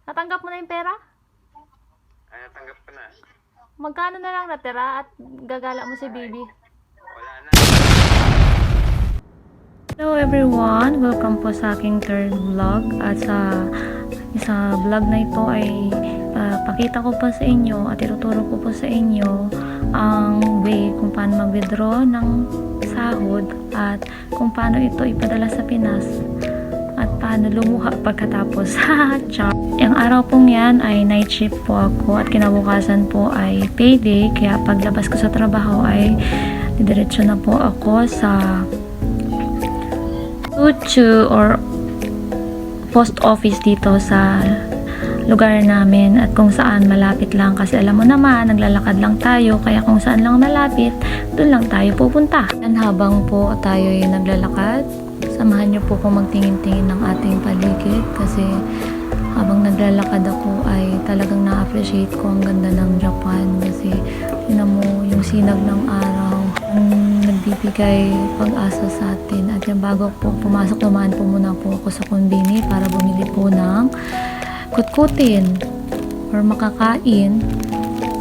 Natanggap mo na yung pera? Ay, natanggap ko na. Magkano na lang natira at gagala mo si baby? Wala na. Hello everyone! Welcome po sa aking third vlog. At sa vlog na ito ay pakita ko po sa inyo at ituturo ko po sa inyo ang way kung paano mag-withdraw ng sahod at kung paano ito ipadala sa Pinas at paano lumuha pagkatapos. Char! Yung araw pong yan ay night shift po ako at kinabukasan po ay payday, kaya paglabas ko sa trabaho ay didiretso na po ako sa Tutu or post office dito sa lugar namin at kung saan malapit lang, kasi alam mo naman naglalakad lang tayo, kaya kung saan lang malapit doon lang tayo pupunta. And habang po tayo ay naglalakad, samahan niyo po kung magtingin-tingin ng ating paligid, kasi habang naglalakad ako ay talagang na-appreciate ko ang ganda ng Japan, kasi tingnan mo yung sinag ng araw ang nagbibigay pag-asa sa atin. At yung bago po pumasok, dumaan po muna po ako sa konbini para bumili po ng kutkutin or makakain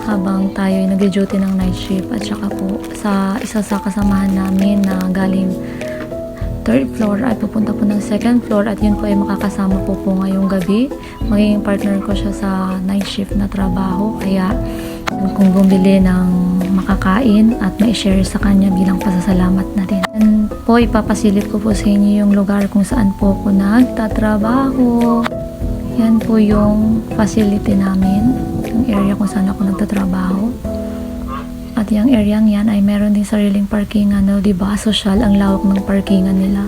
habang tayo ay nag-duty ng night shift. At saka po sa isa sa kasamahan namin na galing third floor at pupunta po ng second floor, at yun po ay makakasama po ngayong gabi. Magiging partner ko siya sa night shift na trabaho, kaya kung bumili ng makakain at ma-share sa kanya bilang pasasalamat na din. And po ipapasilip ko po sa inyo yung lugar kung saan po ako nagtatrabaho. Yan po yung facility namin, yung area kung saan ako nagtatrabaho. At yung area yan ay meron din sariling parkingan, no? Diba? Social ang lawak ng parkingan nila.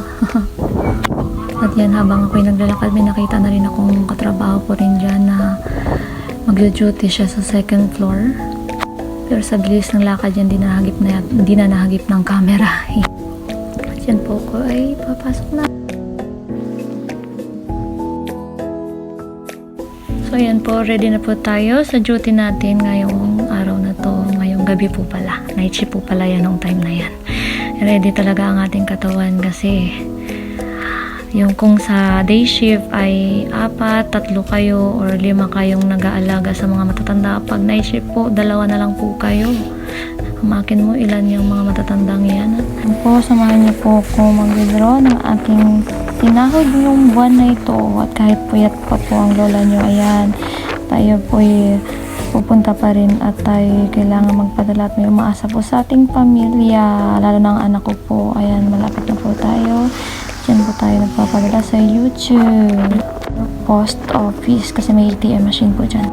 At yan, habang ako'y naglalakad, may nakita na rin akong katrabaho ko rin dyan na mag-duty siya sa second floor. Pero sa bilis ng lakad yan, di na nahagip ng camera. At yan po ko ay papasok na. So yan po, ready na po tayo sa duty natin ngayong araw na to. Ngayong gabi po pala. Night shift po pala yan nung time na yan. Ready talaga ang ating katawan, kasi yung kung sa day shift ay 4, 3 kayo or 5 kayong nag-aalaga sa mga matatanda, pag night shift po 2 na lang po kayo. Hamakin mo ilan yung mga matatandang yan. Po, samahan niyo po ako mag-withdraw ng aking sinahod yung buwan na ito, at kahit puyat pa po ang lola nyo, ayan, tayo po pupunta pa rin at tayo kailangan magpadala at may umaasa po sa ating pamilya, lalo na ang anak ko po. Ayan, malapit na po tayo. Diyan po tayo nagpapadala sa YouTube post office, kasi may ATM machine po dyan.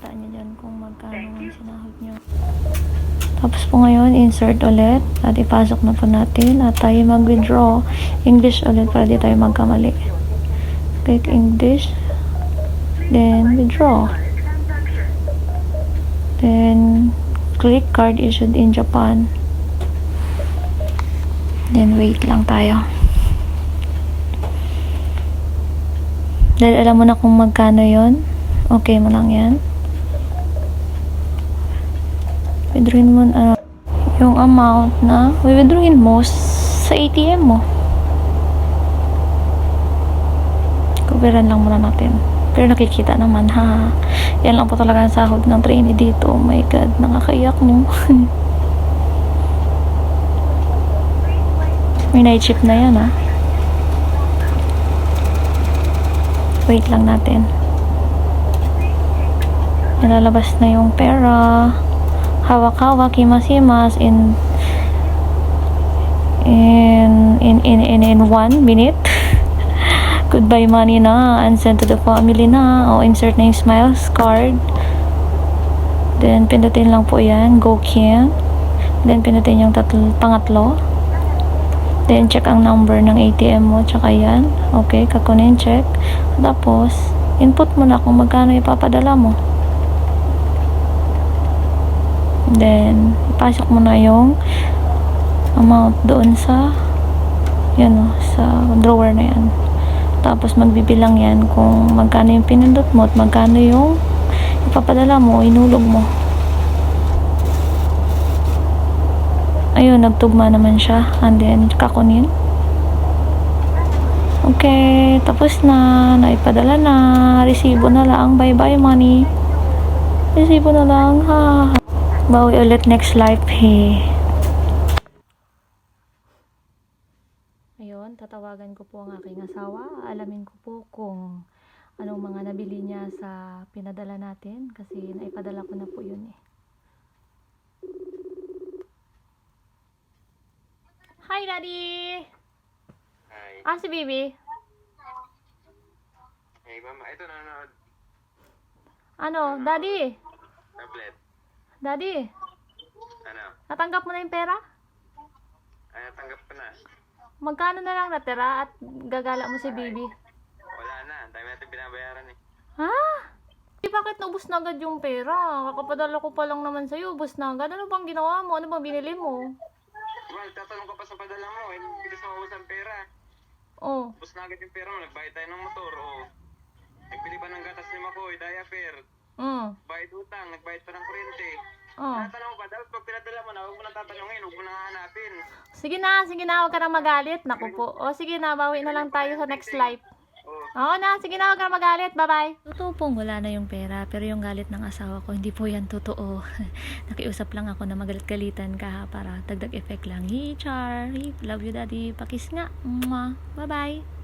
Taan nyo dyan kung magkano ang sinahod nyo. Tapos po ngayon, insert ulit at ipasok na po natin at tayo mag-withdraw. English ulit para di tayo magkamali. Click English, then withdraw, then click card issued in Japan, then wait lang tayo. Dahil alam mo na kung magkano yon, okay mo lang yan. Withdrawin mo yung amount na withdrawin mo sa ATM mo. Coveran lang muna natin. Pero nakikita naman, ha. Yan lang po talaga ang sahod ng trainee dito. Oh my God, nakakaiyak mo. May night shift na yan, ha. Wait lang natin. Nalalabas na yung pera. Hawak-hawak, himas-himas in 1 minute. Goodbye money na, and send to the family na, o insert na yung smiles card, then pindutin lang po yan, go King, then pindutin yung pangatlo, Then, check ang number ng ATM mo, tsaka yan. Okay, kakunin, check. Tapos, input mo na kung magkano ipapadala mo. Then, ipasok mo na yung amount doon sa yan o, sa drawer na yan. Tapos, magbibilang yan kung magkano yung pinindot mo at magkano yung ipapadala mo, inulog mo. Ayun, nagtugma naman siya. And then, kakunin. Okay, tapos na. Naipadala na. Resibo na lang. Bye-bye, money. Resibo na lang. Ha. Bawi ulit next life, he. Ayun, tatawagan ko po ang aking asawa. Alamin ko po kung anong mga nabili niya sa pinadala natin. Kasi naipadala ko na po yun eh. Hi, Daddy! Ay. Si Bibi. Hey, mama. Ito nanonood. Daddy? Tablet. Daddy, Ano? natanggap mo na yung pera? Ay, natanggap ko na. Magkano na lang natira at gagala mo si Bibi? Wala na. Dami natin binabayaran eh. Ha? Bakit naubos na agad yung pera? Kakapadala ko pa lang naman sa'yo, ubos na agad. Ano bang ginawa mo? Ano bang binili mo? Well, tatanong ka pa sa padala mo. Eh, bilis maubos ang pera. Oh, Ubos na agad yung pera mo. Nagbayad tayo ng motor. Oh. Nagbili pa ng gatas ni Makoy, diaper. Bayad utang, nagbayad pa ng kuryente. Tatanong mo pa, dapat pag pinadala mo na, huwag mo nang tatanungin, huwag mo nang hanapin. Sige na, huwag ka nang magalit. Naku po. O sige na, bawi na lang tayo sa next life. Oh. Oo na, sige na, huwag ka nang magalit. Bye-bye. Totoo pong wala na yung pera, pero yung galit ng asawa ko, hindi po yan totoo. Nakiusap lang ako na magalit-galitan ka para dagdag effect lang. Hey, Char. Hey, love you, Daddy. Pakis nga. Mwah. Bye-bye.